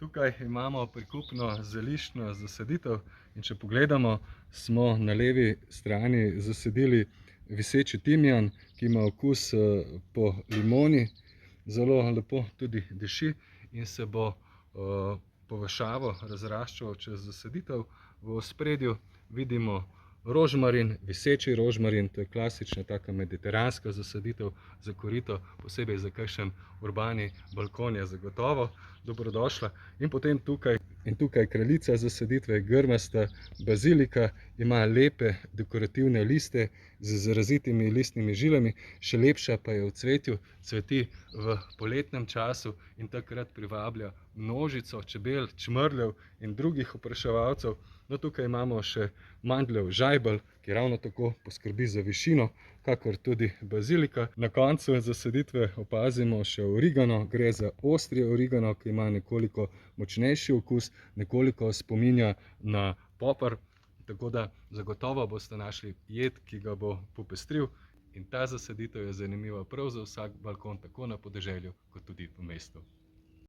Tukaj imamo prikupno zeliščno zasaditev in če pogledamo, smo na levi strani zasadili viseči timijan, ki ima okus po limoni, zelo lepo tudi diši in se bo površavo razraščal čez zasaditev. V ospredju vidimo rožmarin, viseči rožmarin, to je klasična taka mediteranska zasaditev za korito, posebej za kakšen urbani balkon je zagotovo dobrodošla. In potem tukaj kraljica zasaditve, grmasta bazilika, ima lepe dekorativne liste z izrazitimi listnimi žilami, še lepša pa je v cvetju, cveti v poletnem času in takrat privablja množico čebel, čmrljev in drugih opraševalcev. No, tukaj imamo še mandljev žajbelj, ki ravno tako poskrbi za višino, kakor tudi bazilika. Na koncu zasaditve opazimo še origano, gre za ostri origano, ki ima nekoliko močnejši okus, nekoliko spominja na poper, tako da zagotovo boste našli jed, ki ga bo popestril. In ta zasaditev je zanimiva prav za vsak balkon, tako na podeželju kot tudi v mestu.